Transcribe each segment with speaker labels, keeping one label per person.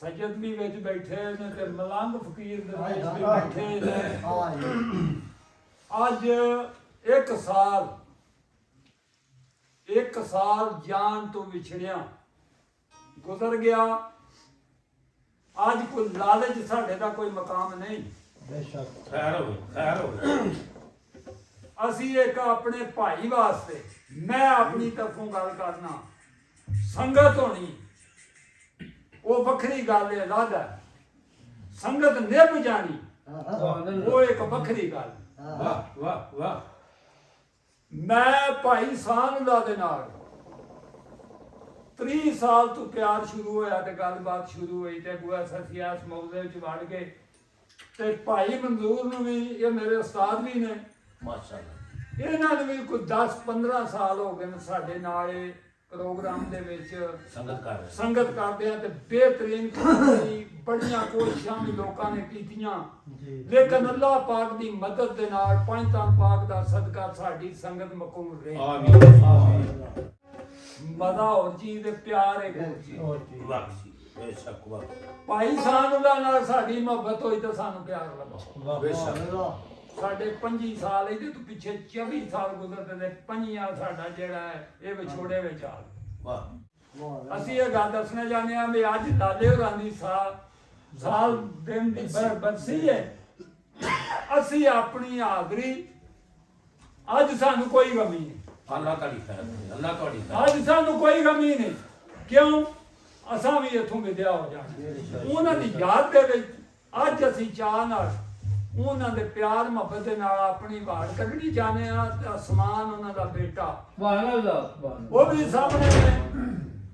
Speaker 1: सजद भी विच बैठे ने ते मलंग फकीर दे विच भी बैठे ने। अज एक साल जान तो विछड़िया गुजर गया। अज कोई लालच साडे दा कोई मकाम नहीं।
Speaker 2: खैर हो
Speaker 1: असी एक अपने भाई वास्ते मैं अपनी तरफों गल करना संगत होनी वो वखरी गल है। लादा संगत निभ जानी वो एक वखरी गल।
Speaker 2: वाह वाह वाह।
Speaker 1: मैं भाई सानुला दे नाल 30 साल तो प्यार शुरू होया ते गलबात शुरू हुई ते गुआ ससिया इस मौजे विच वड़ गए ते भाई मंजूर नूं भी ये मेरे उस्ताद भी ने
Speaker 2: माशाअल्लाह।
Speaker 1: इन्हां नूं भी कोई 10-15 साल हो गए साडे नाल प्रोग्राम दे विच संगत करदे ते बेहतरीन बड़ियां कोशिशां भी लोकां ने कीतियां लेकिन अल्लाह पाक दी मदद दे नाल पंजतां पाक दा सदका साडी संगत मकबूल रही।
Speaker 2: आमीन।
Speaker 1: मजा और चीज दे प्यार एक और चीज।
Speaker 2: बेशक वाह।
Speaker 1: भाई सानुला नाल साडी मोहब्बत होई ते सानू प्यार लगा।
Speaker 2: बेशक
Speaker 1: साडे 25 साल इहदे तो पिछे 24 साल गुजरदे ने। पंजियां साडा जेड़ा है ये विछोड़े विच आ गया।
Speaker 2: वाह।
Speaker 1: ਅਸੀਂ ਇਹ ਗੱਲ ਦੱਸਣਾ ਚਾਹੁੰਦੇ ਹਾਂ ਵੀ ਅੱਜ ਲਾਲੇ ਹੋਰਾਂ ਦੀ ਸਾਲ ਦਿਨ ਦੀ ਬਰਸੀ ਹੈ। ਅਸੀਂ ਆਪਣੀ ਹਾਜ਼ਰੀ ਅੱਜ ਸਾਨੂੰ ਕੋਈ ਗਮੀ ਨਹੀਂ।
Speaker 2: अल्लाह ताली खैर अल्लाह ताली
Speaker 1: ਅੱਜ ਸਾਨੂੰ ਕੋਈ ਗਮੀ ਨਹੀਂ। ਕਿਉਂ ਅਸਾਂ ਵੀ ਇੱਥੋਂ ਵਿਦਿਆ ਹੋ ਜਾਣਾ। ਉਹਨਾਂ ਦੀ ਯਾਦ ਦੇ ਵਿੱਚ ਅੱਜ ਅਸੀਂ ਚਾਹ ਨਾਲ ਉਹਨਾਂ ਦੇ ਪਿਆਰ ਮੁਹੱਬਤ ਦੇ ਨਾਲ ਆਪਣੀ ਵਾੜ ਕੱਢਣੀ ਚਾਹੁੰਦੇ ਹਾਂ। ਤੇ ਅਸਮਾਨ ਉਹਨਾਂ ਦਾ ਬੇਟਾ ਉਹ ਵੀ ਸਾਹਮਣੇ ਨੇ।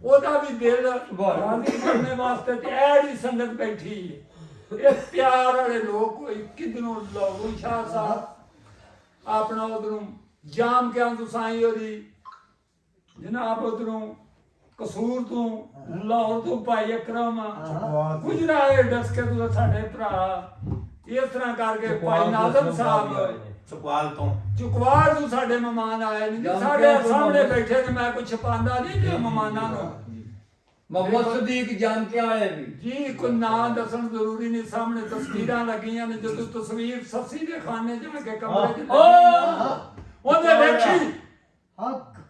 Speaker 1: ਉਹਦਾ ਵੀ ਦਿਲ ਰਾਜ਼ੀ ਕਰਨੇ ਵਾਸਤੇ ਤੇ ਐੜੀ ਸੰਗਤ ਬੈਠੀ ਹੈ। ਇਹ ਪਿਆਰ ਵਾਲੇ ਲੋਕ ਕੋਈ ਕਿਧਰੋਂ ਲਾਹੌਰ ਸ਼ਾਹ ਸਾਹਿਬ ਆਪਣਾ ਉਧਰੋਂ ਜਾਮ ਕੇ ਆਂਦੂ ਸਾਈਂ ਉਹਦੀ ਜਨਾਬ ਉਧਰੋਂ ਕਸੂਰ ਤੋਂ ਲਾਹੌਰ ਤੋਂ ਭਾਈ ਅਕਰਮ ਗੁਜਰਾਏ ਡਸ ਕੇ ਤੂੰ ਸਾਡੇ ਭਰਾ ਇਸ ਤਰ੍ਹਾਂ ਕਰਕੇ ਭਾਈ ਨਾਜ਼ਮ ਸਾਹਿਬ ਚੁਕਵਾਲ ਤੋਂ ਸਾਡੇ ਮਹਿਮਾਨ ਆਏ ਨੇ। ਸਾਡੇ ਸਾਹਮਣੇ ਬੈਠੇ ਨੇ। ਮੈਂ ਕੁਝ ਛਪਾਉਂਦਾ ਨਹੀਂ ਜੇ ਮਹਿਮਾਨਾਂ ਨੂੰ।
Speaker 3: मोहम्मद सदीक जान के आए भी
Speaker 1: जी कोई नाम दसन जरूरी नहीं। सामने तस्वीरां लगियां ने। जो तस्वीर ससी दे खाने जाके कमरे च ओने देखी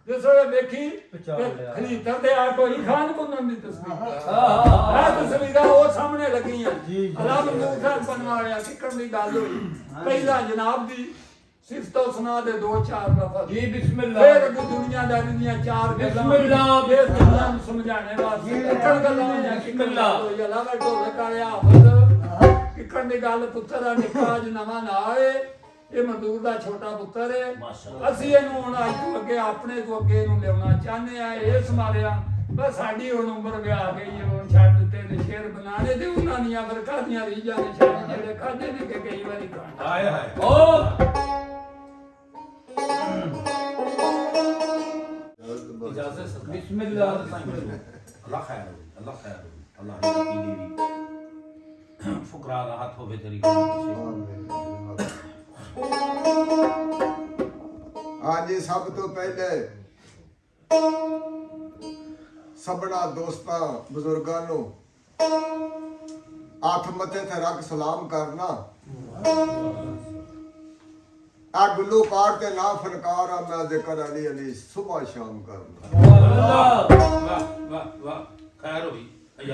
Speaker 1: जिस वे देखी खलीतर दे आ कोई खान कुनन दी तस्वीर आ तस्वीरां वो सामने लगियां। अल्लाह मंजूर खान बनवाया सिकन दी गल हुई। पहला जनाब दी सिफ्तो सुना दे 2-4 लफ्ज
Speaker 3: जी बिस्मिल्लाह।
Speaker 1: फिर दुनियादारी दी 4
Speaker 3: बिस्मिल्लाह।
Speaker 1: फिर दुनिया नु समझाने वास्ते किकड़ गल्लां होईयां। बिस्मिल्लाह तो अल्लाह दा ढोल काया हाफिज किकड़ दी गल पुੱਤਰ ਆ ਨਿੱਕਾ ਜ ਨਵਾਂ ਨਾ ਆਏ। ਇਹ ਮਜ਼ਦੂਰ ਦਾ ਛੋਟਾ ਪੁੱਤਰ ਹੈ। ਅਸੀਂ ਇਹਨੂੰ ਹੁਣ ਅੱਜ ਤੋਂ ਅੱਗੇ ਆਪਣੇ ਤੋਂ ਅੱਗੇ ਇਹਨੂੰ ਲਿਆਉਣਾ ਚਾਹੁੰਦੇ ਆ। ਇਸ ਮਾਰਿਆ ਬਸ ਸਾਡੀ ਹੁਣ ਉਮਰ ਵਿਆਹ ਗਈ ਹੈ। ਹੁਣ ਛੱਡ ਦਿੱਤੇ ਨੇ ਸ਼ੇਰ ਬਣਾਣੇ ਤੇ ਉਹਨਾਂ ਦੀਆਂ ਵਰਖਾ ਦੀਆਂ ਰੀਜਾਂ ਨੇ ਛੱਡ ਜਿਹੜੇ ਖਾਦੇ ਨੇ ਕਿ ਕਈ ਵਾਰੀ ਖਾਣ।
Speaker 2: हाय हाय। इजाजत
Speaker 3: बिस्मिल्लाह।
Speaker 2: अल्लाह खैर हो अल्लाह खैर हो अल्लाह की देवी फुकरा राहत होवे तेरी
Speaker 4: ਹਾਂਜੀ ਸਭ ਤੋਂ ਪਹਿਲੇ ਸਭਨਾ ਦੋਸਤਾਂ ਬਜ਼ੁਰਗਾਂ ਨੂੰ ਹੱਥ ਮੱਥੇ ਤੇ ਰੱਖ ਸਲਾਮ ਕਰਨਾ। ਆ ਗੁੱਲੂ ਪਾਰ ਤੇ ਨਾ ਫਨਕਾਰ ਆ ਮੈਂ ਜ਼ਿਕਰ ਅਲੀ ਅਲੀ ਸੁਬਹ ਸ਼ਾਮ ਕਰਨਾ।
Speaker 2: वाह वाह वाह खैर होई।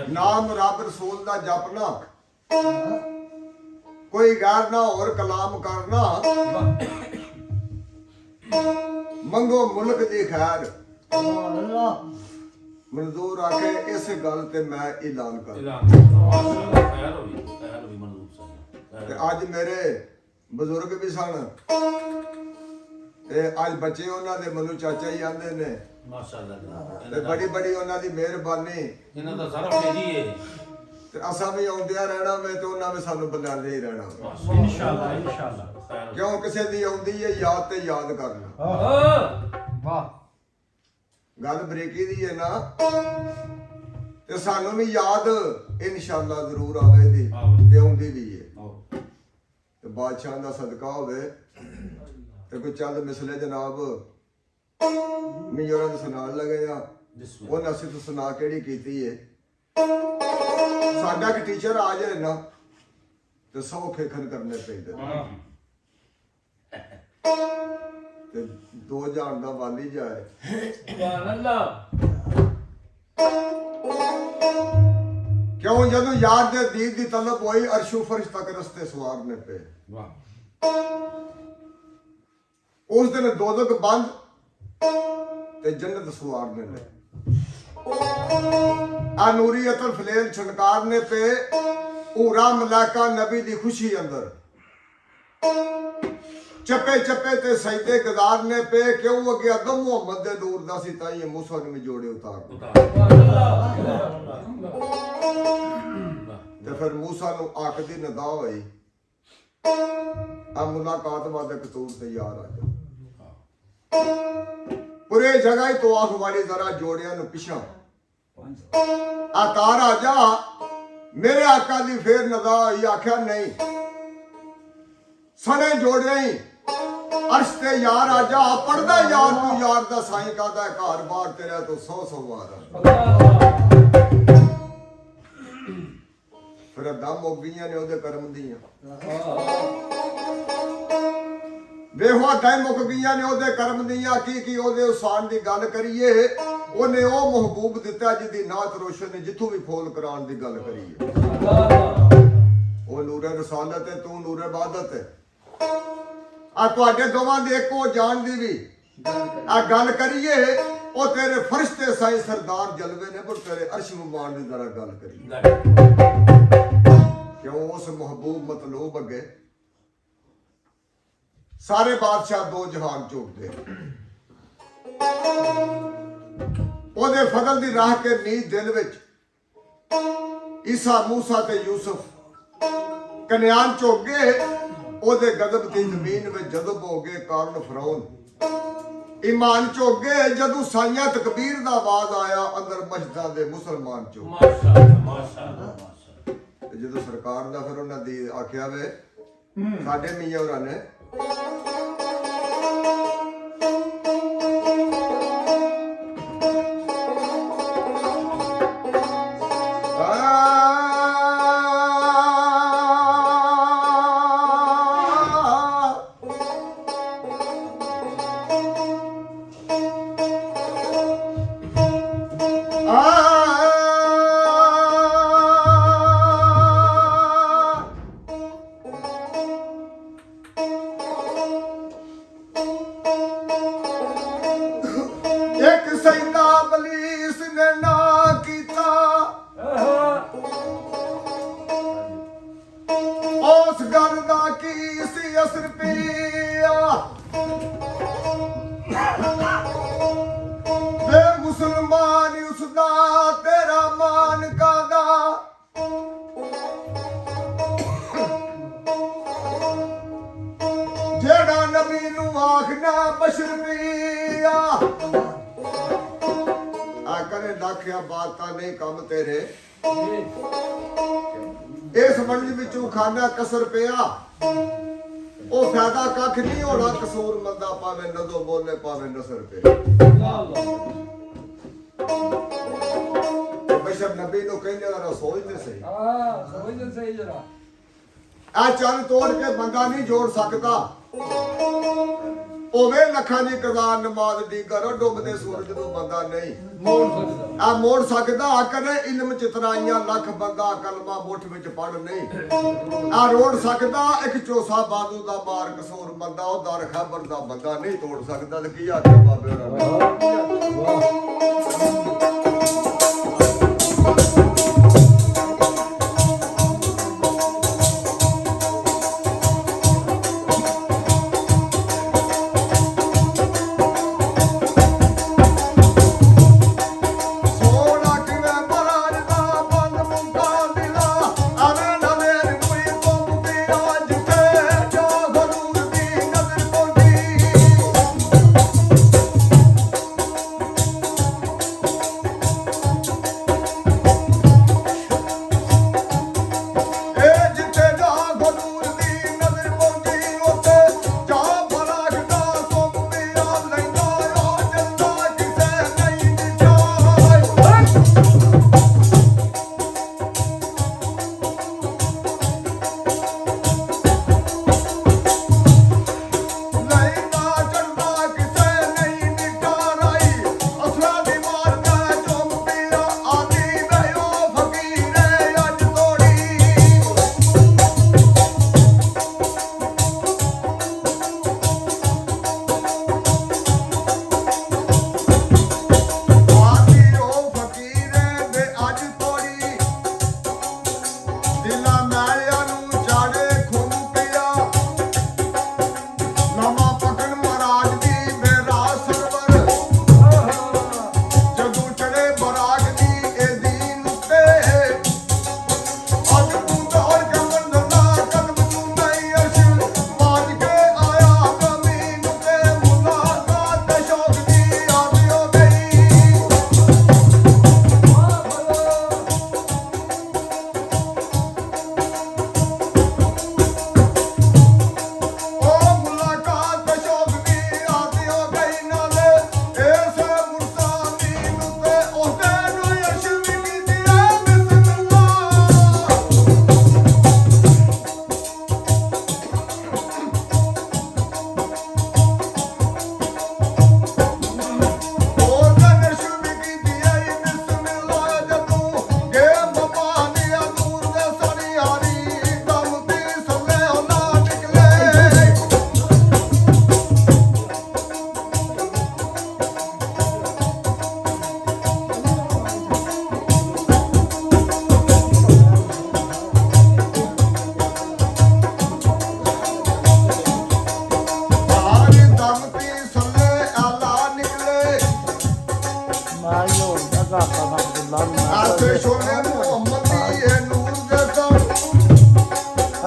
Speaker 4: ਨਾਮ ਰੱਬ ਰਸੂਲ ਦਾ ਜਪਣਾ ਕੋਈ ਗੈਰ ਨਾ ਹੋਰ ਕਲਾਮ ਕਰਨਾ। ਮੰਗੋ ਮੁਲਕ ਦੀ ਖੈਰ ਮਨਜ਼ੂਰ ਆਕੇ ਇਸ ਗੱਲ ਤੇ ਮੈਂ ਐਲਾਨ ਕਰਦਾ।
Speaker 2: खैर होई मंजूर साहब।
Speaker 4: ਤੇ ਅੱਜ ਮੇਰੇ ਬਜ਼ੁਰਗ ਵੀ ਸਨ ਤੇ ਅੱਜ ਬੱਚੇ ਉਹਨਾਂ ਦੇ ਮੈਨੂੰ ਚਾਚਾ ਹੀ ਆਂਦੇ ਨੇ
Speaker 2: माशाअल्लाह।
Speaker 4: ਤੇ ਬੜੀ ਬੜੀ ਉਹਨਾਂ ਦੀ ਮਿਹਰਬਾਨੀ।
Speaker 2: इन्हां दा सारा भेजी है
Speaker 4: ਤੇ ਅਸਾਂ ਵੀ ਆਉਂਦਿਆਂ ਰਹਿਣਾ ਵੇ ਤੇ ਉਹਨਾਂ ਵੀ ਸਾਨੂੰ ਬੁਲਾਉਂਦੇ ਹੀ ਰਹਿਣਾ।
Speaker 2: इंशाल्लाह इंशाल्लाह। खैर
Speaker 4: ਕਿਉਂ ਕਿਸੇ ਦੀ ਆਉਂਦੀ ਹੈ ਯਾਦ ਤੇ ਯਾਦ ਕਰਨਾ।
Speaker 3: वाह
Speaker 4: ਗੱਲ ਬਰੀਕੀ ਦੀ ਹੈ ਨਾ ਤੇ ਸਾਨੂੰ ਵੀ ਯਾਦ ਇਨਸ਼ਾਅੱਲਾ ਜ਼ਰੂਰ ਆਵੇਗੀ ਤੇ ਆਉਂਦੀ ਵੀ ਹੈ। ਤੇ ਬਾਦਸ਼ਾਹ ਦਾ ਸਦਕਾ ਹੋਵੇ ਤੇ ਕੋਈ ਚੰਦ ਮਿਸਲੇ ਜਨਾਬ ਮੈਨੂੰ ਸੁਣਾਉਣ ਲੱਗੇ ਆ। ਉਹ ਨਸੀਹਤ ਸੁਣਾ ਕਿਹੜੀ ਕੀਤੀ ਹੈ। ਤੁਹਾਡਾ ਕਿ ਟੀਚਰ ਆ ਜਾਏ ਨਾ ਤੇ ਸੌ ਖੇਖਣ ਕਰਨੇ ਪੈਂਦੇ ਤੇ ਦੋ ਜਾਣ ਦਾ ਵਾਲੀ ਜਾਏ
Speaker 3: ਸੁਭਾਨ ਅੱਲਾਹ
Speaker 4: ਕਿਉਂ ਜਦੋਂ ਯਾਦ ਦੇ ਦੀਦ ਦੀ ਤਲਬ ਹੋਈ ਅਰਸ਼ੋ ਫਰਸ਼ ਤੱਕ ਰਸਤੇ ਸਵਾਰਨੇ ਪਏ ਉਸ ਦਿਨ ਦੋਜ਼ਖ ਬੰਦ ਤੇ ਜੰਨਤ ਸਵਾਰਨੇ ਨੇ ਆ ਨੂਰੀ ਅਤਰ ਫਲੇਲ ਛਣਕਾਰਨੇ ਪਏ ਪੂਰਾ ਮਲਾਕਾ ਨਬੀ ਦੀ ਖੁਸ਼ੀ ਅੰਦਰ ਚੱਪੇ ਚੱਪੇ ਤੇ ਸਜਦੇ ਗੁਜ਼ਾਰਨੇ ਪਏ ਕਿਉਂ ਅੱਗੇ ਅਦਮ ਮੁਹੰਮਦ ਦੇ ਦੂਰ ਦਾ ਸੀ ਤਾਂ ਇਹ ਮੂਸਾ ਨੂੰ ਵੀ ਜੋੜੇ ਉਤਾਰ ਤੇ ਫਿਰ ਮੂਸਾ ਨੂੰ ਆਖ ਦੀ ਨਦਾ ਹੋਈ ਆ ਮੁਲਾਕਾਤ ਵਾਦੇ ਕਤੂਰ ਤੇ ਯਾਰ ਆ ਜਾ ਪੂਰੇ ਜਗ੍ਹਾ ਹੀ ਤੋਂ ਆਖ ਵਾਲੀ ਜ਼ਰਾ ਜੋੜਿਆਂ ਨੂੰ ਪਿਛਾਂ ਆਕਾਰ ਆ ਜਾ ਮੇਰੇ ਆਕਾ ਦੀ ਫੇਰ ਨਦਾ ਹੋਈ ਆਖਿਆ ਨਹੀਂ ਸਣੇ ਜੋੜਿਆ ਹੀ ਅਰਸ਼ ਤੇ ਯਾਰ ਆ ਜਾ ਪੜਦਾ ਯਾਰ ਤੂੰ ਯਾਰ ਦਾ ਸਾਈਂ ਕਾਦਾ ਘਰ ਬਾਰ ਤੇਰਾ ਤੋਂ 100 ਵਾਰ ਫਿਰ ਦਮ ਹੋ ਗਈਆਂ ਨੇ ਉਹਦੇ ਕਰਮ ਦੀਆਂ ਵੇਖੋ ਟਾਈਮ ਮੁੱਕ ਗਈਆਂ ਨੇ ਉਹਦੇ ਕਰਮ ਦੀਆਂ ਕੀ ਉਹਦੇ ਉਸਾਨ ਦੀ ਗੱਲ ਕਰੀਏ ਉਹਨੇ ਉਹ ਮਹਿਬੂਬ ਦਿੱਤਾ ਜਿਹਦੀ ਨਾਤ ਰੋਸ਼ਨ ਨੇ ਜਿੱਥੋਂ ਵੀ ਫੋਲ ਕਰਾਉਣ ਦੀ ਗੱਲ ਕਰੀਏ ਉਹ ਨੂਰੇ ਰਸਾਲਤ ਹੈ ਤੂੰ ਨੂਰੇ ਇਬਾਦਤ ਹੈ ਆ ਤੁਹਾਡੇ ਦੋਵਾਂ ਦੇ ਇੱਕੋ ਜਾਣ ਦੀ ਵੀ ਆ ਗੱਲ ਕਰੀਏ ਉਹ ਤੇਰੇ ਫਰਿਸ਼ਤੇ ਸਾਈਂ ਸਰਦਾਰ ਜਲਵੇ ਨੇ ਪਰ ਤੇਰੇ ਅਰਸ਼ ਮੁਬਾਨ ਦੀ ਜ਼ਰਾ ਗੱਲ ਕਰੀਏ ਕਿਉਂ ਉਸ ਮਹਿਬੂਬ ਮਤਲੂਬ ਅੱਗੇ ਸਾਰੇ ਬਾਦਸ਼ਾਹ ਦੋ ਜਹਾਨ ਝੁਕਦੇ ਉਹਦੇ ਫਜ਼ਲ ਦੀ ਰਾਹ ਕੇ ਨੀਂਦ ਦਿਲ ਵਿੱਚ ਈਸਾ ਮੂਸਾ ਤੇ ਯੂਸਫ ਕਨਿਆਨ ਝੁਕ ਗਏ ਉਹਦੇ ਗਜ਼ਬ ਦੀ ਜ਼ਮੀਨ ਵਿੱਚ ਜਜ਼ਬ ਹੋ ਗਏ ਕਾਰਨ ਫਰੌਨ ਈਮਾਨ ਝੁਕ ਗਏ ਜਦੋਂ ਸਾਈਆਂ ਤਕਬੀਰ ਦਾ ਆਵਾਜ਼ ਆਇਆ ਅੰਦਰ ਮਸਜਿਦਾਂ ਦੇ ਮੁਸਲਮਾਨ ਝੁਕ ਮਾਸ਼ਾਅੱਲਾ ਜਦੋਂ ਸਰਕਾਰ ਦਾ ਫਿਰ ਉਹਨਾਂ ਦੀ ਆਖਿਆ ਵੇ ਸਾਡੇ ਮੀਆਂ ਹੋਰਾਂ ਨੇ ਇਸ ਮੰਡੀ ਵਿੱਚੋਂ ਖਾਨਾ ਕਸਰ ਪਿਆ ਉਹ ਫਾਇਦਾ ਕੱਖ ਨਹੀਂ ਹੋਣਾ ਕਸੂਰ ਮੰਦਾ ਪਾਵੇ ਨਦੋ ਬੋਲੇ ਪਾਵੇ ਨਸਰ ਪੇ ਬਸ਼ਰ ਨਬੀ ਨੂੰ ਕਹਿੰਦੇ ਜਰਾ ਸੋਚਦੇ ਸਹੀ
Speaker 1: ਸੋਚਦੇ ਸਹੀ ਜਰਾ
Speaker 4: ਆ ਚੰਨ ਤੋੜ ਕੇ ਬੰਦਾ ਨਹੀਂ ਜੋੜ ਸਕਦਾ ਉਹਵੇਂ ਲੱਖਾਂ ਦੀ ਕਜ਼ਾਨ ਨਮਾਜ਼ ਦੀ ਕਰੋ ਡੁੱਬਦੇ ਸੂਰਜ ਨੂੰ ਬੰਦਾ ਨਹੀਂ ਮੋੜ ਸਕਦਾ ਕਦੇ ਇਲਮ ਚਤਰਾਈਆਂ ਲੱਖ ਬੰਦਾ ਕਲਮਾ ਮੁੱਠ ਵਿੱਚ ਪੜ ਨਹੀਂ ਆ ਰੋੜ ਸਕਦਾ ਇੱਕ ਚੋਸਾ ਬਾਜ਼ੂ ਦਾ ਮਾਰ ਕਸੂਰ ਬੰਦਾ ਉਹ ਦਰ ਖਬਰ ਦਾ ਬੰਦਾ ਨਹੀਂ ਤੋੜ ਸਕਦਾ ਤੇ ਕੀ ਆਖੇ ਬਾਬੇ ਹੋਰਾਂ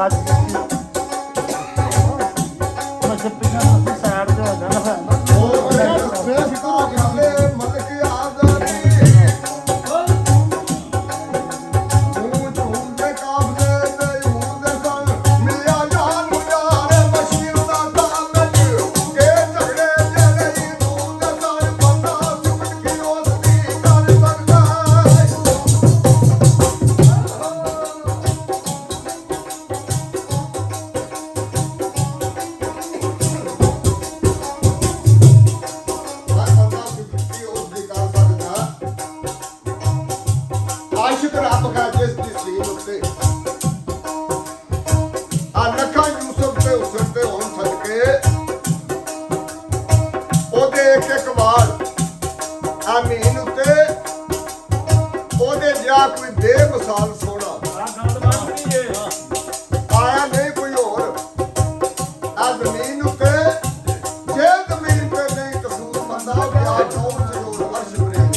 Speaker 3: ਅੱਜ ਮੈਂ ਸਪੀਆਂ ਨੂੰ ਸਾਈਡ ਤੇ ਹੋ ਜਾਣਾ
Speaker 4: ਆਸ਼ਿਕ ਰੱਬ ਹੈ ਜਿਸ ਦੀ ਸੀਨ ਉੱਤੇ ਆ ਲੱਖਾਂ ਯੂਸਫ ਤੇ ਹੁਸਨ ਤੇ ਹੋਣ ਸਦਕੇ ਉਹਦੇ ਇੱਕ ਵਾਰ ਆਮੀਨ ਉੱਤੇ ਉਹਦੇ ਜਿਹਾ ਕੋਈ ਬੇਮਿਸਾਲ ਸੋਹਣਾ ਆਇਆ ਨਹੀਂ ਕੋਈ ਹੋਰ ਆ ਜ਼ਮੀਨ ਉੱਤੇ ਜੇ ਜ਼ਮੀਨ ਤੇ ਨਹੀਂ ਕਸੂਰ ਬੰਦਾ ਗਿਆ ਕੌਣ ਜ਼ਰੂਰ ਅਰਸ਼ ਪ੍ਰੇਮ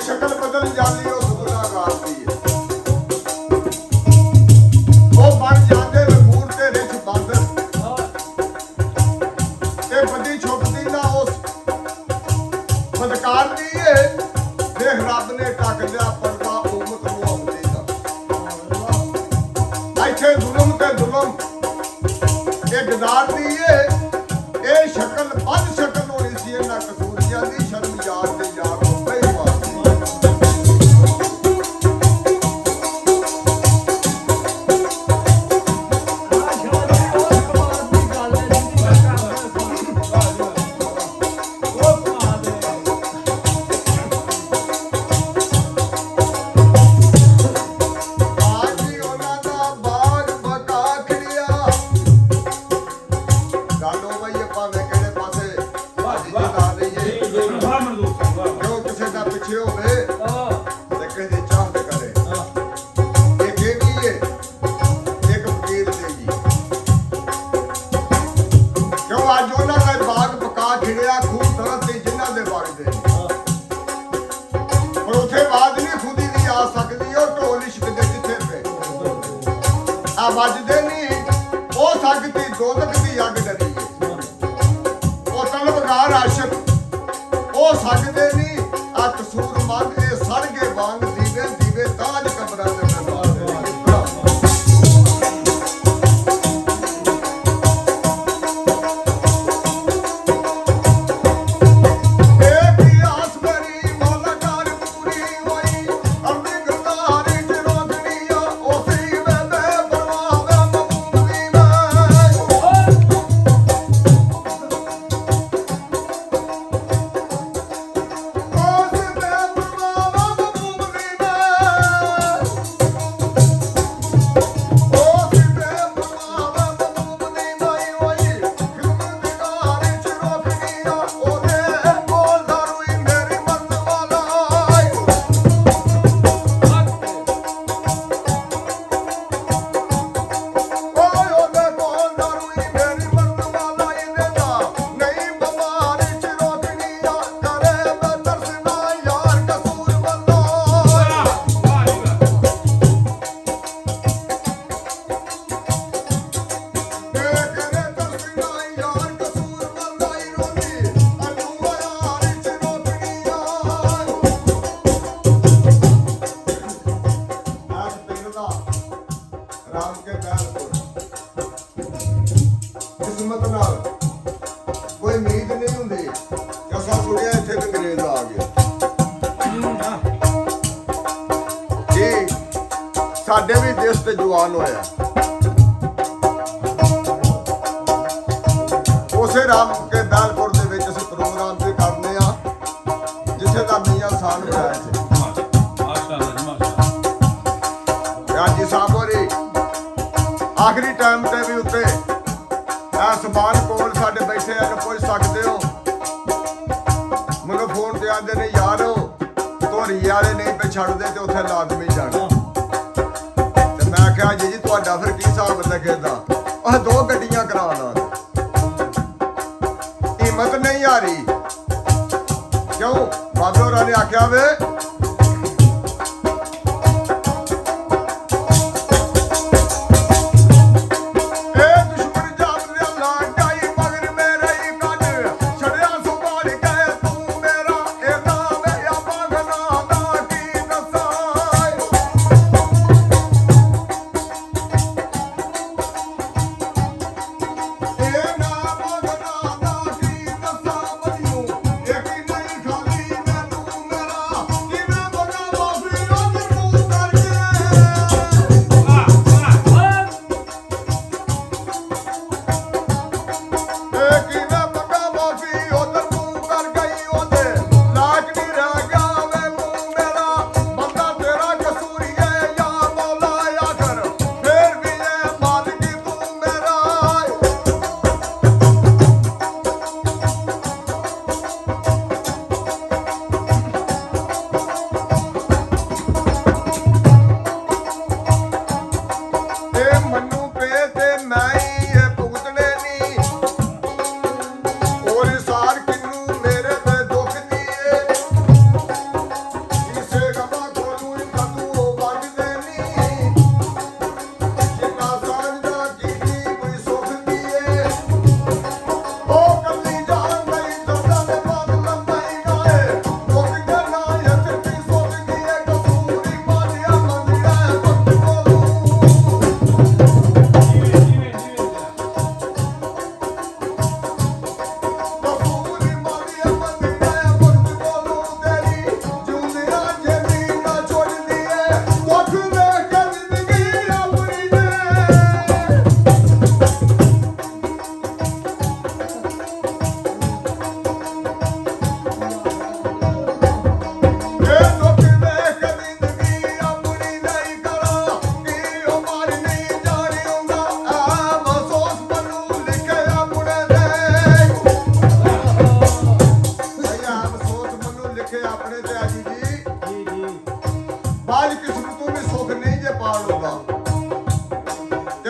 Speaker 4: ਸ਼ਕਲ ਬਦਲ ਜਾਂਦੀ ਉਹ ਗੁਨਾਹਗਾਰ ਦੀ ਹੈ ਉਹ ਬਣ ਜਾਂਦੇ ਮੂਰ ਤੇ ਰਿਛ ਬਾਂਦਰ ਤੇ ਬਦੀ ਛੁਪਦੀ ਨਾ ਉਸ ਬਦਕਾਰ ਦੀ ਹੈ ਦੇਖ ਰੱਬ ਨੇ ਟੱਕ ਲਿਆ ਪਰਦਾ ਉਮਤ ਨੂੰ ਆਉਂਦੇ ਦਾ ਇੱਥੇ ਜ਼ੁਲਮ ਤੇ ਜ਼ੁਲਮ ਇਹ ਗਦਾਰ ਦੀ ਹੈ ਇਹ ਸ਼ਕਲ ਵੱਧ ਸ਼ਕਲ ਹੋਣੀ ਸੀ ਇਹਨਾਂ ਕਸੂਰੀਆਂ ਦੀ ਸ਼ਰਮ ਯਾਦ ਤੇ ਯਾਦ ਵੱਜਦੇ ਨਹੀਂ ਉਹ ਸਕਦੀ ਦੋਜ਼ਖ ਦੀ ਅੱਗ ਡਰੀ ਉਹ ਤਲਬਗਾਰ ਆਸ਼ਿਕ ਉਹ ਸਕਦੇ ਨਹੀਂ ਆ ਕਸੂਰ ਮੰਗ ਇਹ ਸੜ ਗਏ ਵਾਂਗ ਦੀਵੇ ਦੀਵੇ ਤਾਜ ਕਬਰਾਂ ਦੇ ਰਾਮ ਕੇ ਬੈਲਪੁਰ ਕਿਸਮਤ ਨਾਲ ਕੋਈ ਉਮੀਦ ਨਹੀਂ ਹੁੰਦੀ ਕਿ ਅਸਾਂ ਸੁਣਿਆ ਇੱਥੇ ਵੀ ਅੰਗਰੇਜ਼ ਆ ਗਿਆ ਜੀ ਸਾਡੇ ਵੀ ਦੇਸ਼ ਤੇ ਜਵਾਨ ਹੋਇਆ ਉਸੇ ਰਾਮ ਕੇ ਬੈਲਪੁਰ ਦੇ ਵਿੱਚ ਅਸੀਂ ਪ੍ਰੋਗਰਾਮ ਤੇ ਕਰਨੇ ਆ ਜਿੱਥੇ ਦਾ ਮੀਆਂ ਸਾਨ ਹੋਇਆ ਸੀ ਰਾਜੀ ਸਾਹਿਬ ਹੋਰੀ ਆਖਰੀ ਟਾਈਮ ਤੇ ਵੀ ਉੱਤੇ ਸਮਾਨ ਕੋਲ ਸਾਡੇ ਬੈਠੇ ਆ ਨੂੰ ਪੁੱਛ ਸਕਦੇ ਹੋ ਮੈਨੂੰ ਫੋਨ ਤੇ ਆਂਦੇ ਨੇ ਯਾਰ ਧੋਰੀ ਵਾਲੇ ਨਹੀਂ ਪੇ ਛੱਡਦੇ ਤੇ ਉੱਥੇ ਲਾਜ਼ਮੀ ਜਾਣਾ ਤੇ ਮੈਂ ਕਿਹਾ ਜੀ ਤੁਹਾਡਾ ਫਿਰ ਕੀ ਹਿਸਾਬ ਲੱਗੇਗਾ ਆਹ 2 ਗੱਡੀਆਂ ਕਰਾ ਲਾ ਹਿੰਮਤ ਨਹੀਂ ਆ ਰਹੀ ਕਿਉਂ ਬਾਬੇ ਹੋਰਾਂ ਨੇ ਆਖਿਆ ਵੇ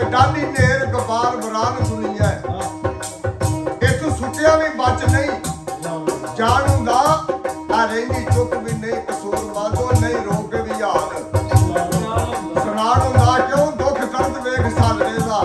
Speaker 4: ਡਾਲੀ ਨੇਰ ਗਵਾਰ ਬਰਾਨ ਸੁਣੀਐ ਇਥੋਂ ਸੁੱਟਿਆ ਵੀ ਬਚ ਨਹੀਂ ਜਾਣ ਹੁੰਦਾ ਆ ਰਹਿੰਦੀ ਚੁੱਕ ਵੀ ਨਹੀਂ ਕਸੂਰ ਵਾਦੋ ਨਹੀਂ ਰੋਕ ਵੀ ਹਾਲ ਸੁਣਾਣ ਹੁੰਦਾ ਕਿਉਂ ਦੁੱਖ ਦਰਦ ਵੇਖ ਸਾਲੇ ਦਾ